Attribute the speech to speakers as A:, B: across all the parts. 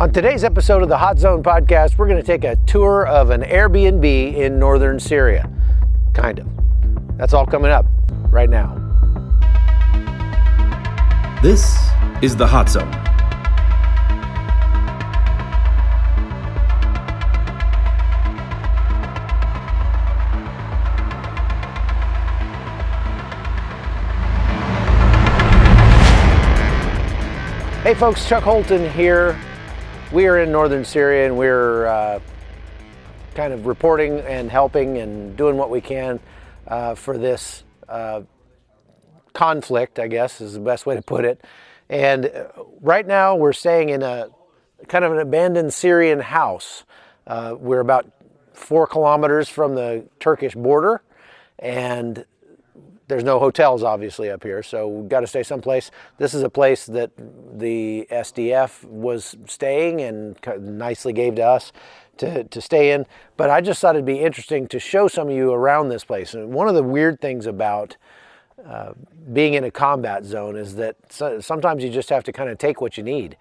A: On today's episode of the Hot Zone podcast, we're going to take a tour of an Airbnb in Northern Syria. Kind of. That's all coming up right now.
B: This is the Hot Zone.
A: Hey folks, Chuck Holton here. We are in Northern Syria and we're kind of reporting and helping and doing what we can for this conflict, I guess is the best way to put it. And right now we're staying in a kind of an abandoned Syrian house. We're about 4 kilometers from the Turkish border, and there's no hotels obviously up here, so we've got to stay someplace. This is a place that the SDF was staying and nicely gave to us to stay in. But I just thought it'd be interesting to show some of you around this place. And one of the weird things about being in a combat zone is that sometimes you just have to kind of take what you need.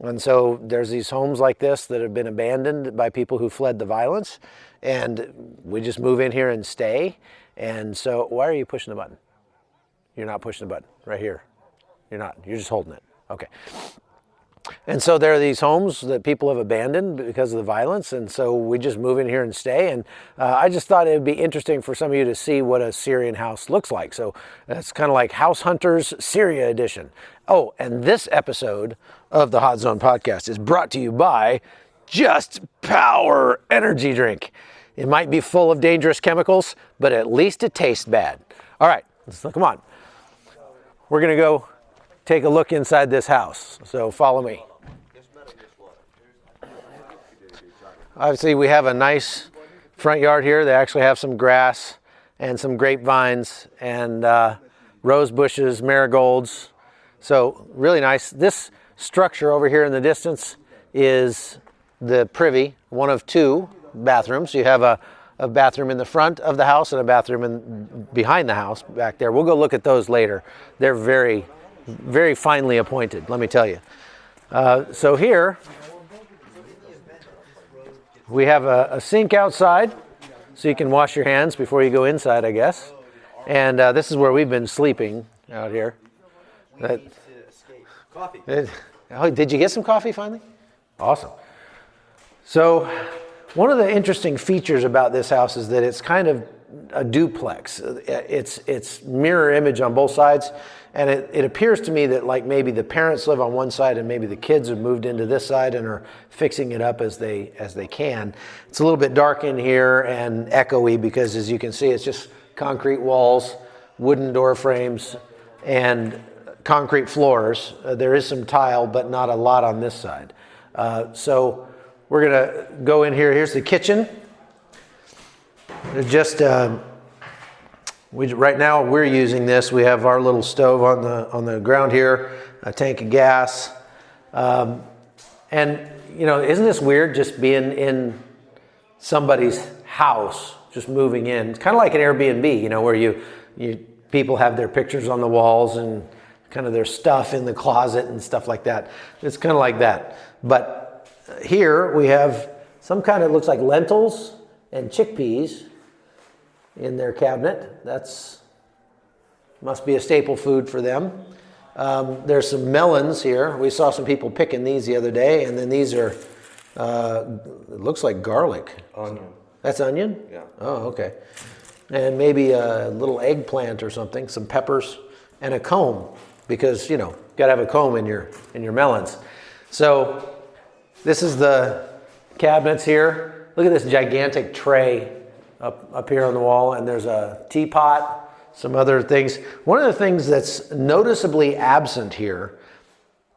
A: And so there's these homes like this that have been abandoned by people who fled the violence, and we just move in here and stay. And so, why are you pushing the button? You're not pushing the button, right here. You're not, you're just holding it. Okay. And so there are these homes that people have abandoned because of the violence, and so we just move in here and stay. And I just thought it would be interesting for some of you to see what a Syrian house looks like. So it's kind of like House Hunters Syria edition. Oh, and this episode of the Hot Zone podcast is brought to you by Just Power Energy Drink. It might be full of dangerous chemicals, but at least it tastes bad. All right, come on. We're gonna go take a look inside this house, so follow me. Obviously, we have a nice front yard here. They actually have some grass and some grapevines and rose bushes, marigolds. So really nice. This structure over here in the distance is the privy, one of 2 bathrooms. You have a bathroom in the front of the house and a bathroom behind the house back there. We'll go look at those later. They're very, very finely appointed, let me tell you. So here we have a sink outside so you can wash your hands before you go inside, I guess. And this is where we've been sleeping out here.
C: Coffee.
A: Did you get some coffee finally? Awesome. So one of the interesting features about this house is that it's kind of a duplex. It's mirror image on both sides, and it appears to me that like maybe the parents live on one side and maybe the kids have moved into this side and are fixing it up as they can. It's a little bit dark in here and echoey because, as you can see, it's just concrete walls, wooden door frames, and concrete floors. There is some tile, but not a lot on this side. So we're gonna go in here. Here's the kitchen. There's just right now we're using this. We have our little stove on the ground here, a tank of gas, and you know, isn't this weird? Just being in somebody's house, just moving in. It's kind of like an Airbnb, you know, where you people have their pictures on the walls and kind of their stuff in the closet and stuff like that. It's kind of like that, but here we have some kind of, looks like lentils and chickpeas in their cabinet. Must be a staple food for them. There's some melons here. We saw some people picking these the other day, and then these are, it looks like garlic.
C: Onion.
A: That's onion?
C: Yeah.
A: Oh, okay. And maybe a little eggplant or something, some peppers, and a comb, because, you know, gotta have a comb in your melons. So this is the cabinets here. Look at this gigantic tray up here on the wall, and there's a teapot, some other things. One of the things that's noticeably absent here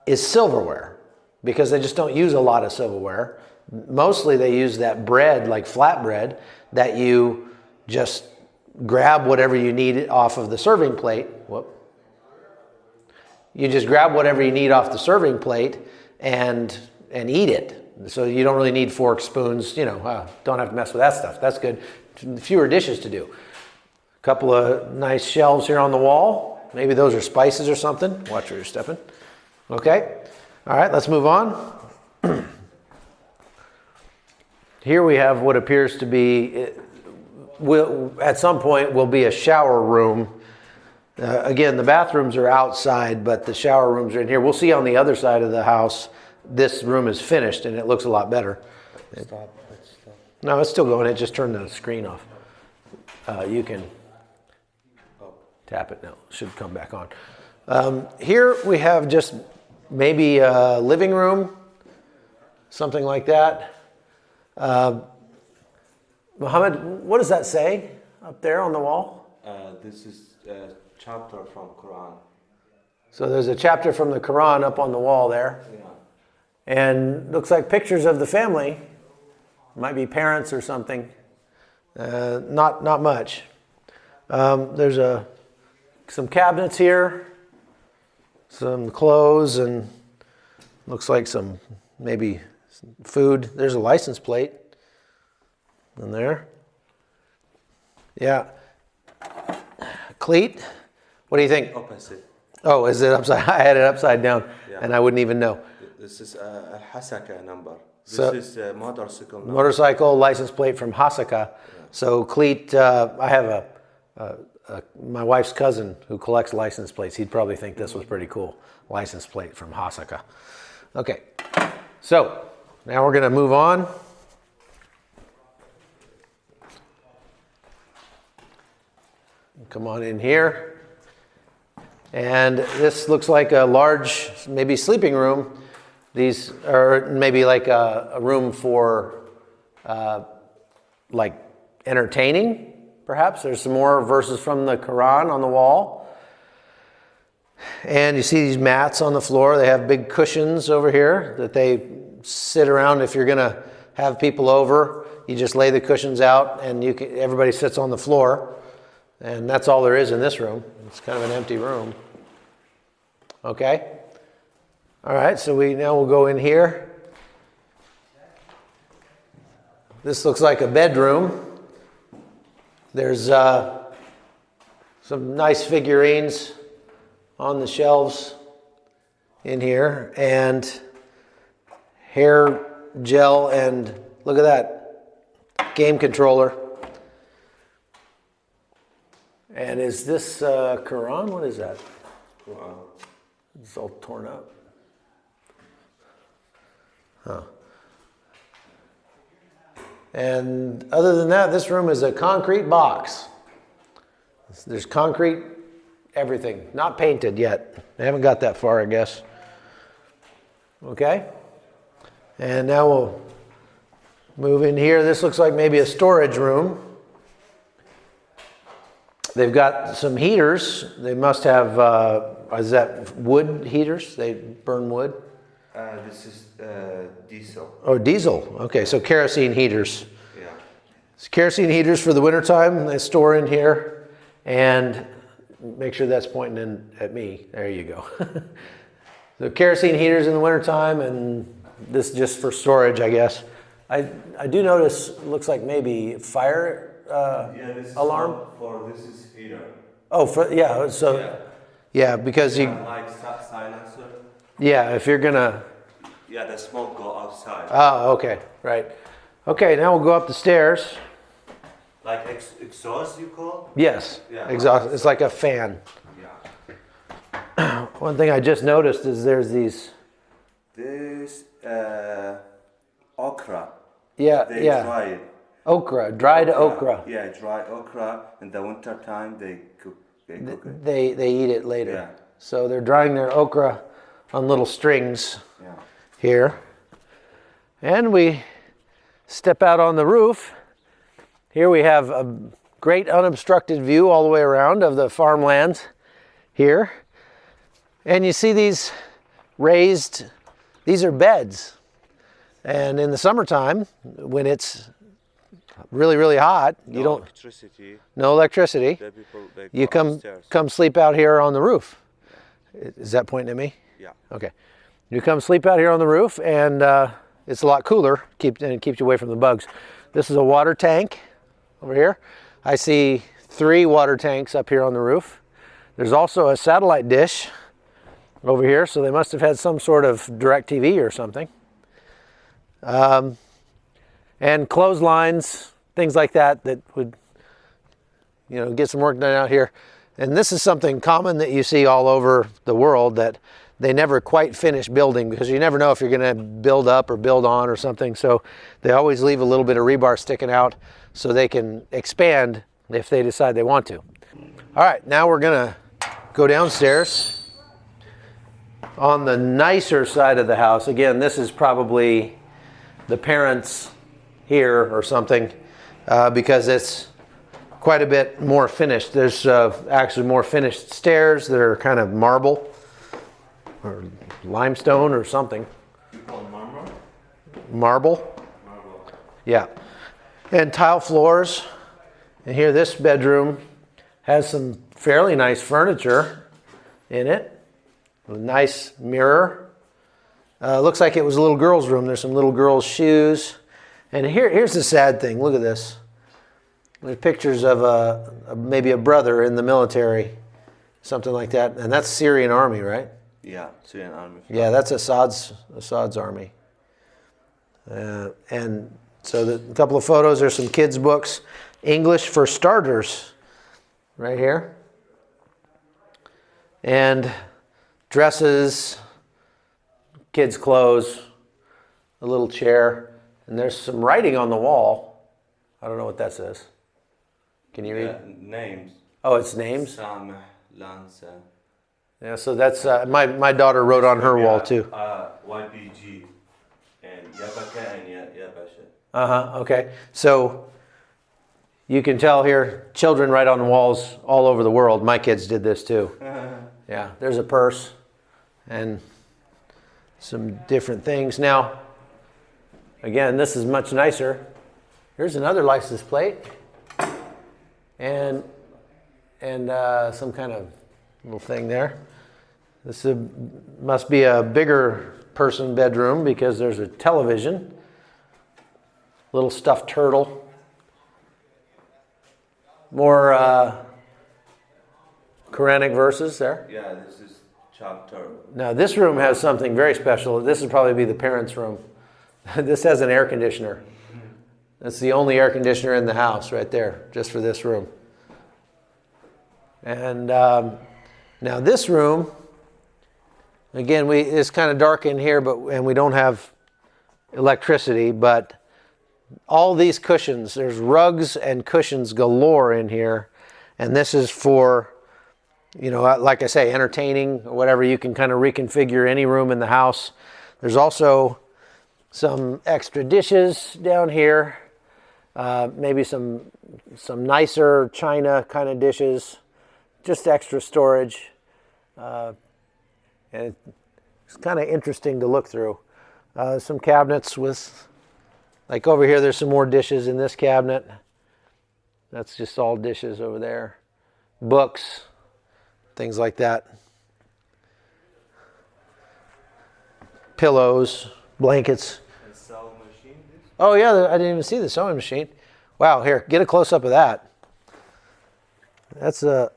A: is silverware, because they just don't use a lot of silverware. Mostly they use that bread, like flatbread, that you just grab whatever you need off of the serving plate. You just grab whatever you need off the serving plate and eat it. So you don't really need forks, spoons, you know, don't have to mess with that stuff. That's good. Fewer dishes to do. A couple of nice shelves here on the wall. Maybe those are spices or something. Watch where you're stepping. Okay. All right, let's move on. here we have what appears to be, at some point, will be a shower room. Again, the bathrooms are outside, but the shower rooms are in here. We'll see on the other side of the house, this room is finished and it looks a lot better.
C: Stop.
A: No, it's still going. It just turned the screen off. You can tap it now. It should come back on. Here we have just maybe a living room, something like that. Mohammed, what does that say up there on the wall?
C: This is a chapter from Quran.
A: So there's a chapter from the Quran up on the wall there.
C: Yeah.
A: And looks like pictures of the family. Might be parents or something. Not much. There's some cabinets here, some clothes, and looks like some maybe food. There's a license plate in there. Yeah. Cleat, what do you think?
C: Opposite.
A: Oh, is it upside? I had it upside down,
C: Yeah.
A: and I wouldn't even know.
C: This is a Hasaka number.
A: So-
C: This is a motorcycle number.
A: Motorcycle license plate from Hasaka. So Cleat, I have my wife's cousin who collects license plates. He'd probably think this was pretty cool. License plate from Hasaka. Okay, so now we're going to move on. Come on in here. And this looks like a large, maybe sleeping room. These are maybe like a room for like entertaining, perhaps. There's some more verses from the Quran on the wall. And you see these mats on the floor. They have big cushions over here that they sit around. If you're going to have people over, you just lay the cushions out and everybody sits on the floor. And that's all there is in this room. It's kind of an empty room. Okay? All right, so we'll go in here. This looks like a bedroom. There's some nice figurines on the shelves in here, and hair gel, and look at that game controller. And is this Quran? What is that?
C: Quran.
A: It's all torn up. Huh. And other than that, this room is a concrete box. There's concrete everything, not painted yet. They haven't got that far, I guess. Okay? And now we'll move in here. This looks like maybe a storage room. They've got some heaters. They must have, is that wood heaters? They burn wood?
C: This is diesel.
A: Oh, diesel. Okay, so kerosene heaters.
C: Yeah.
A: It's kerosene heaters for the wintertime. They store in here. And make sure that's pointing in at me. There you go. So kerosene heaters in the wintertime, and this just for storage, I guess. I do notice, looks like maybe fire
C: This
A: alarm.
C: This is heater.
A: Oh, yeah. So yeah, because you.
C: Like silencer.
A: Yeah, if you're gonna.
C: Yeah, the smoke go outside.
A: Oh, okay, right. Okay, now we'll go up the stairs.
C: Like exhaust, you call?
A: Yes,
C: Yeah.
A: exhaust. It's like a fan.
C: Yeah.
A: One thing I just noticed is there's these.
C: This okra.
A: Yeah,
C: They
A: yeah.
C: dry it.
A: Okra, dried okra.
C: Yeah, dry okra. In the winter time, they cook it.
A: They eat it later.
C: Yeah.
A: So they're drying their okra on little strings
C: Yeah.
A: here. And we step out on the roof. Here we have a great unobstructed view all the way around of the farmlands here. And you see these raised, these are beds. And in the summertime, when it's really, really hot, you don't,
C: Electricity.
A: no electricity,
C: The people, they
A: you
C: go upstairs.
A: come sleep out here on the roof. Is that pointing at me?
C: Yeah.
A: Okay. You come sleep out here on the roof, and it's a lot cooler, and it keeps you away from the bugs. This is a water tank over here. I see 3 water tanks up here on the roof. There's also a satellite dish over here, so they must have had some sort of direct TV or something. and clotheslines, things like that would, get some work done out here. And this is something common that you see all over the world, that they never quite finish building, because you never know if you're going to build up or build on or something. So they always leave a little bit of rebar sticking out so they can expand if they decide they want to. All right, now we're going to go downstairs. On the nicer side of the house, again, this is probably the parents here or something, because it's quite a bit more finished. There's actually more finished stairs that are kind of marble or limestone or something.
C: You call it marble?
A: Marble?
C: Marble.
A: Yeah. And tile floors. And here, this bedroom has some fairly nice furniture in it. A nice mirror. Looks like it was a little girl's room. There's some little girl's shoes. And here's the sad thing. Look at this. There's pictures of maybe a brother in the military, something like that. And that's Syrian army, right?
C: Yeah, Syrian army.
A: Yeah, that's Assad's army. And so a couple of photos. There's some kids' books. English for starters, right here. And dresses, kids' clothes, a little chair. And there's some writing on the wall. I don't know what that says. Can you read?
C: Names.
A: Oh, it's names?
C: Sameh, Lanza.
A: Yeah, so that's, my daughter wrote on her wall too.
C: YPG. And Yabaka and Yabasha.
A: Uh-huh, okay. So you can tell here, children write on the walls all over the world. My kids did this too. Yeah, there's a purse and some different things. Now, again, this is much nicer. Here's another license plate. And some kind of little thing there. This must be a bigger person bedroom, because there's a television, little stuffed turtle, more Quranic verses there.
C: Yeah, this is chopped turtle.
A: Now this room has something very special. This would probably be the parents' room. This has an air conditioner. That's the only air conditioner in the house right there, just for this room. And now this room, again, it's kind of dark in here, and we don't have electricity, but all these cushions, there's rugs and cushions galore in here. And this is for, like I say, entertaining or whatever. You can kind of reconfigure any room in the house. There's also some extra dishes down here. Maybe some nicer china kind of dishes, just extra storage. And it's kind of interesting to look through. Some cabinets with, like over here, there's some more dishes in this cabinet. That's just all dishes over there. Books, things like that. Pillows, blankets. Oh yeah, I didn't even see the sewing machine. Wow, here, get a close-up of that. It's an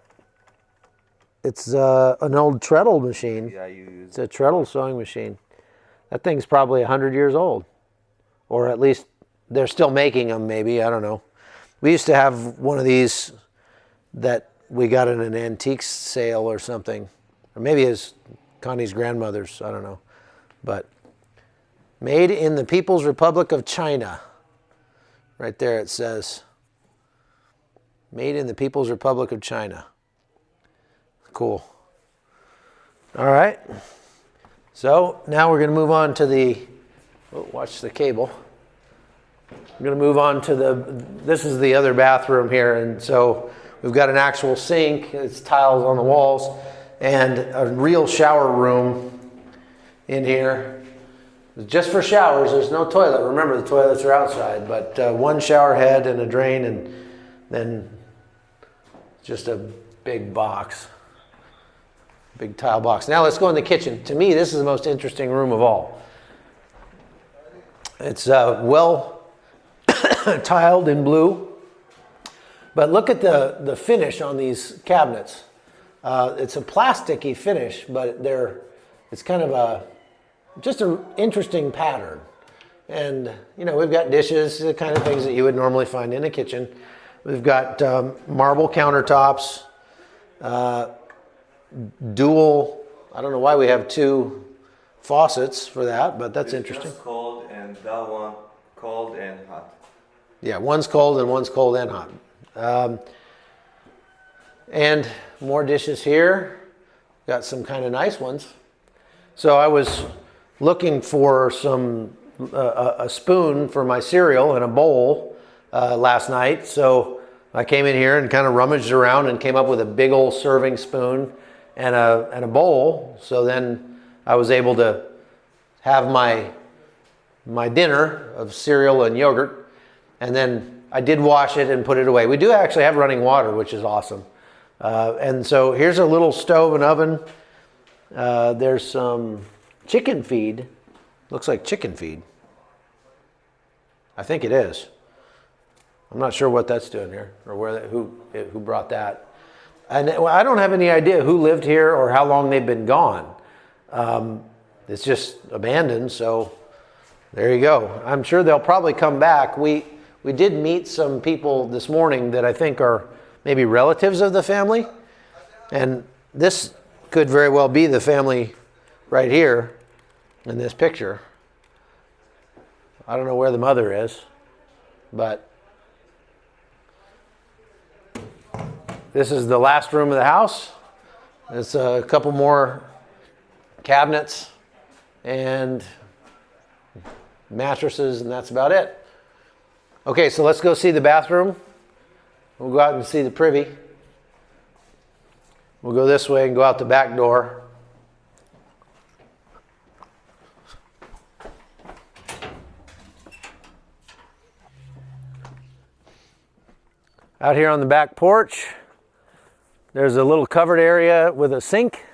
A: old treadle machine.
C: Yeah,
A: it's a treadle sewing machine. That thing's probably 100 years old. Or at least they're still making them, maybe, I don't know. We used to have one of these that we got in an antique sale or something. Or maybe it's Connie's grandmother's, I don't know. But made in the People's Republic of China. Right there it says. Made in the People's Republic of China. Cool. All right. So now we're going to move on to watch the cable. We're going to move on to this is the other bathroom here. And so we've got an actual sink. It's tiles on the walls. And a real shower room in here. Just for showers, there's no toilet. Remember, the toilets are outside, but one shower head and a drain, and then just a big box, big tile box. Now let's go in the kitchen. To me, this is the most interesting room of all. It's well tiled in blue, but look at the finish on these cabinets. It's a plasticky finish, but it's kind of just an interesting pattern. And, you know, we've got dishes, the kind of things that you would normally find in a kitchen. We've got marble countertops, dual, I don't know why we have two faucets for that, but that's interesting.
C: One's cold and that one cold and hot.
A: Yeah, one's cold and hot. And more dishes here. Got some kind of nice ones. So I was looking for some a spoon for my cereal and a bowl last night. So I came in here and kind of rummaged around and came up with a big old serving spoon and a bowl. So then I was able to have my dinner of cereal and yogurt. And then I did wash it and put it away. We do actually have running water, which is awesome. And so here's a little stove and oven. There's some chicken feed. Looks like chicken feed. I think it is. I'm not sure what that's doing here or who brought that. And I don't have any idea who lived here or how long they've been gone. It's just abandoned, so there you go. I'm sure they'll probably come back. We did meet some people this morning that I think are maybe relatives of the family. And this could very well be the family right here in this picture. I don't know where the mother is, but this is the last room of the house. There's a couple more cabinets and mattresses, and that's about it. Okay, so let's go see the bathroom. We'll go out and see the privy. We'll go this way and go out the back door. Out here on the back porch, there's a little covered area with a sink,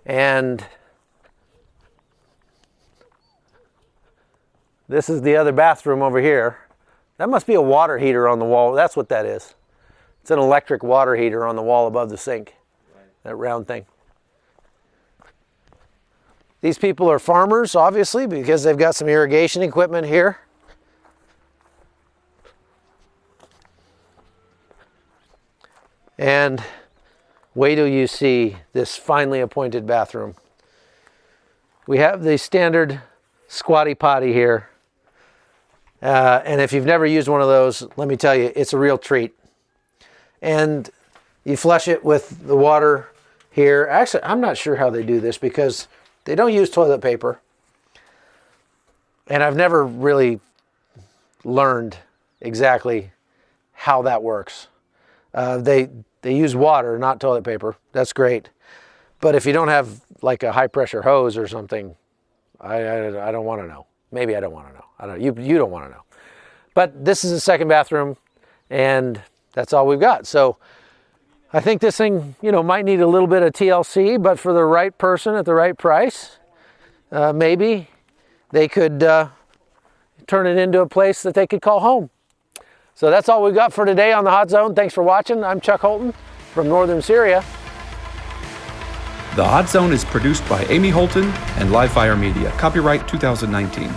A: and this is the other bathroom over here. That must be a water heater on the wall. That's what that is. It's an electric water heater on the wall above the sink, that round thing. These people are farmers, obviously, because they've got some irrigation equipment here. And wait till you see this finely appointed bathroom. We have the standard squatty potty here. And if you've never used one of those, let me tell you, it's a real treat. And you flush it with the water here. Actually, I'm not sure how they do this because they don't use toilet paper. And I've never really learned exactly how that works. They use water, not toilet paper. That's great. But if you don't have like a high pressure hose or something, I don't want to know. Maybe I don't want to know. You don't want to know. But this is the second bathroom, and that's all we've got. So I think this thing, might need a little bit of TLC, but for the right person at the right price, maybe they could turn it into a place that they could call home. So that's all we've got for today on the Hot Zone. Thanks for watching. I'm Chuck Holton from Northern Syria.
B: The Hot Zone is produced by Amy Holton and Livefire Media. Copyright 2019.